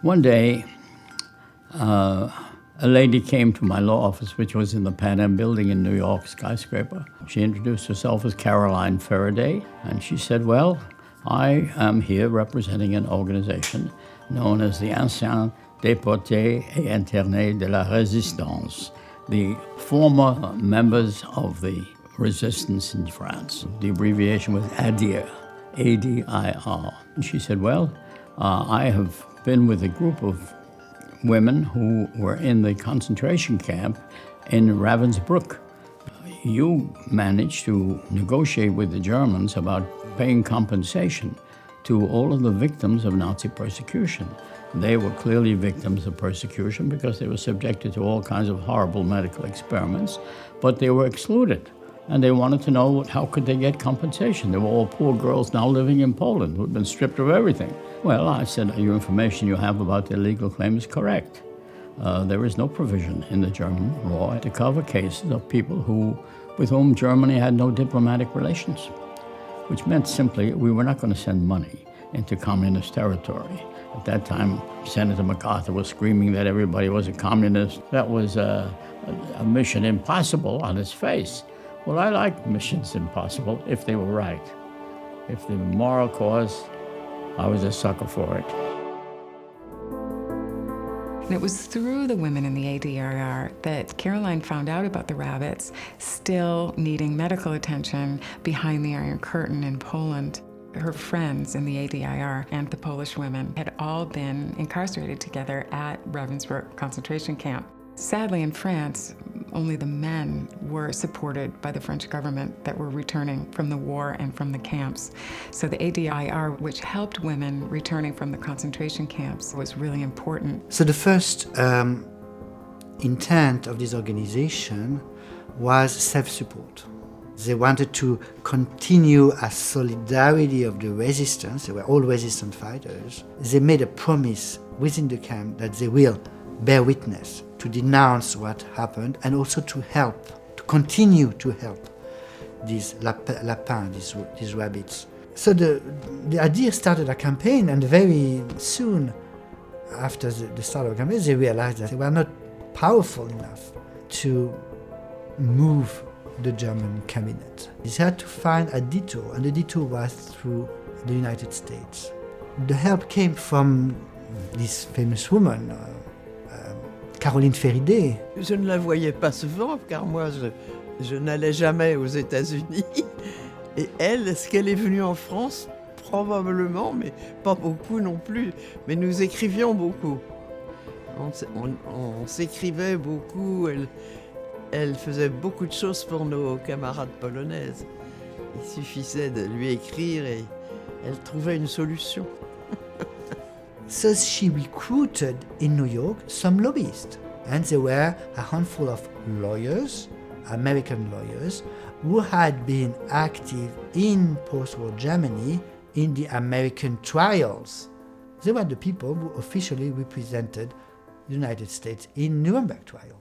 One day, a lady came to my law office, which was in the Pan Am building in New York, skyscraper. She introduced herself as Caroline Ferriday, and she said, well, I am here representing an organization known as the Anciens Déportés et Internés de la Résistance, the former members of the resistance in France. The abbreviation was ADIR, A-D-I-R. And she said, well, I have been with a group of women who were in the concentration camp in Ravensbrück. You managed to negotiate with the Germans about paying compensation to all of the victims of Nazi persecution. They were clearly victims of persecution because they were subjected to all kinds of horrible medical experiments, but they were excluded. And they wanted to know how could they get compensation. They were all poor girls now living in Poland who had been stripped of everything. Well, I said, your information you have about their legal claim is correct. There is no provision in the German law to cover cases of people with whom Germany had no diplomatic relations, which meant simply we were not going to send money into communist territory. At that time, Senator MacArthur was screaming that everybody was a communist. That was a mission impossible on its face. Well, I like missions impossible if they were right. If they were moral cause, I was a sucker for it. And it was through the women in the ADIR that Caroline found out about the rabbits still needing medical attention behind the Iron Curtain in Poland. Her friends in the ADIR and the Polish women had all been incarcerated together at Ravensbrück concentration camp. Sadly, in France, only the men were supported by the French government that were returning from the war and from the camps. So the ADIR, which helped women returning from the concentration camps, was really important. So the first intent of this organization was self-support. They wanted to continue a solidarity of the resistance. They were all resistance fighters. They made a promise within the camp that they will bear witness, to denounce what happened, and also to help, to continue to help these lapins, these rabbits. So the idea started a campaign, and very soon after the start of the campaign, they realized that they were not powerful enough to move the German cabinet. They had to find a detour, and the detour was through the United States. The help came from this famous woman, Caroline Ferriday. Je ne la voyais pas souvent, car moi, je n'allais jamais aux États-Unis. Et elle, est-ce qu'elle est venue en France? Probablement, mais pas beaucoup non plus. Mais nous écrivions beaucoup. On s'écrivait beaucoup. Elle faisait beaucoup de choses pour nos camarades polonaises. Il suffisait de lui écrire et elle trouvait une solution. So she recruited in New York some lobbyists, and there were a handful of lawyers, American lawyers, who had been active in post-war Germany in the American trials. They were the people who officially represented the United States in Nuremberg trial.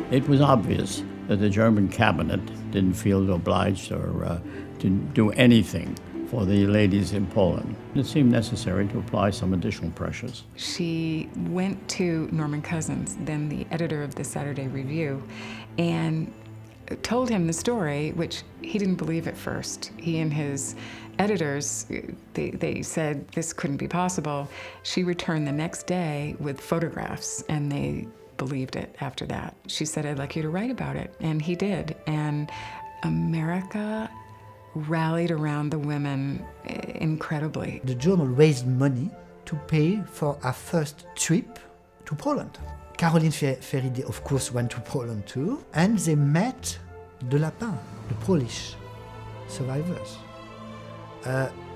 It was obvious that the German cabinet didn't feel obliged or to do anything for the ladies in Poland. It seemed necessary to apply some additional pressures. She went to Norman Cousins, then the editor of the Saturday Review, and told him the story, which he didn't believe at first. He and his editors, they said this couldn't be possible. She returned the next day with photographs, and they believed it after that. She said, I'd like you to write about it, and he did. And America rallied around the women incredibly. The journal raised money to pay for our first trip to Poland. Caroline Ferriday, of course, went to Poland too, and they met the Lapins, the Polish survivors.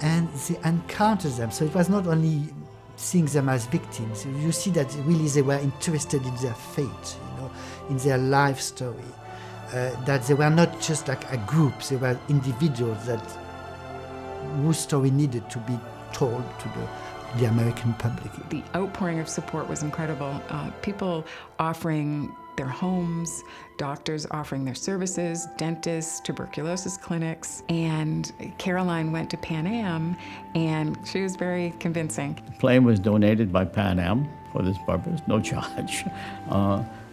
And they encountered them. So it was not only seeing them as victims. You see that really they were interested in their fate, in their life story. That they were not just like a group, they were individuals whose story needed to be told to the American public. The outpouring of support was incredible. People offering their homes, doctors offering their services, dentists, tuberculosis clinics. And Caroline went to Pan Am, and she was very convincing. The plane was donated by Pan Am for this purpose, no charge.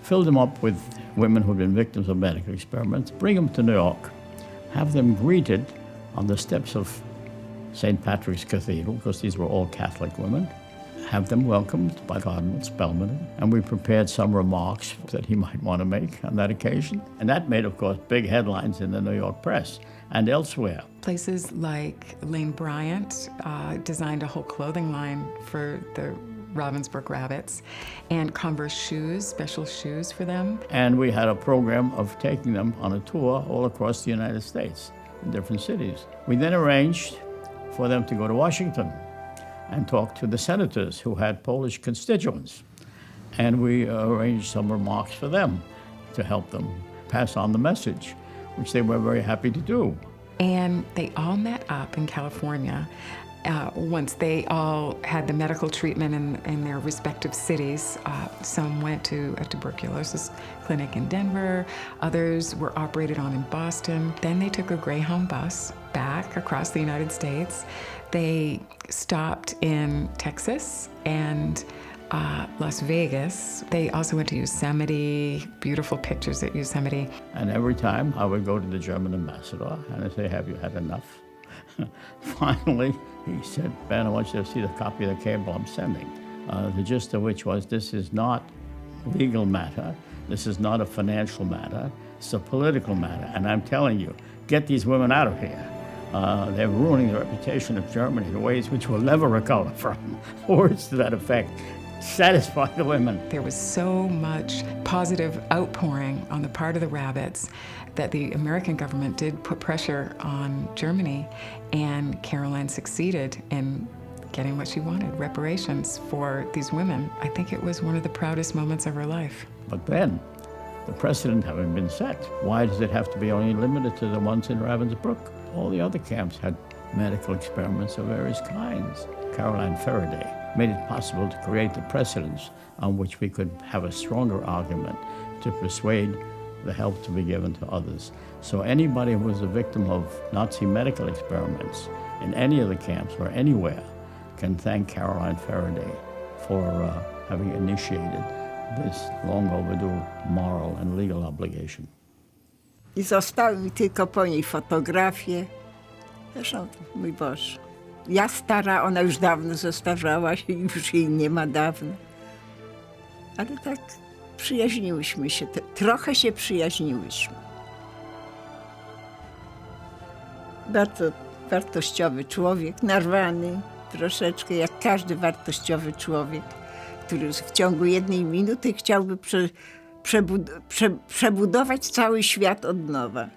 Filled them up with women who'd been victims of medical experiments, bring them to New York, have them greeted on the steps of St. Patrick's Cathedral, because these were all Catholic women, have them welcomed by Cardinal Spellman, and we prepared some remarks that he might want to make on that occasion. And that made, of course, big headlines in the New York press and elsewhere. Places like Lane Bryant designed a whole clothing line for the Ravensbrück rabbits, and Converse shoes, special shoes for them. And we had a program of taking them on a tour all across the United States, in different cities. We then arranged for them to go to Washington and talk to the senators who had Polish constituents. And we arranged some remarks for them to help them pass on the message, which they were very happy to do. And they all met up in California. Once they all had the medical treatment in their respective cities. Some went to a tuberculosis clinic in Denver, others were operated on in Boston. Then they took a Greyhound bus back across the United States. They stopped in Texas and Las Vegas. They also went to Yosemite, beautiful pictures at Yosemite. And every time I would go to the German ambassador and I'd say, "Have you had enough?" Finally, he said, "Ben, I want you to see the copy of the cable I'm sending." The gist of which was, this is not a legal matter, this is not a financial matter, it's a political matter. And I'm telling you, get these women out of here. They're ruining the reputation of Germany in ways which we'll never recover from. Words to that effect. Satisfy the women. There was so much positive outpouring on the part of the rabbits that the American government did put pressure on Germany, and Caroline succeeded in getting what she wanted, reparations for these women. I think it was one of the proudest moments of her life. But then, the precedent having been set, why does it have to be only limited to the ones in Ravensbrück? All the other camps had medical experiments of various kinds. Caroline Ferriday made it possible to create the precedents on which we could have a stronger argument to persuade the help to be given to others. So anybody who was a victim of Nazi medical experiments in any of the camps or anywhere can thank Caroline Ferriday for having initiated this long overdue moral and legal obligation. I zostały mi tylko po niej fotografie. Zresztą, mój Boże, ja stara, ona już dawno zestarzała się, już jej nie ma dawno. Ale tak przyjaźniłyśmy się, trochę się przyjaźniłyśmy. Bardzo wartościowy człowiek, narwany troszeczkę, jak każdy wartościowy człowiek, który w ciągu jednej minuty chciałby przebudować cały świat od nowa.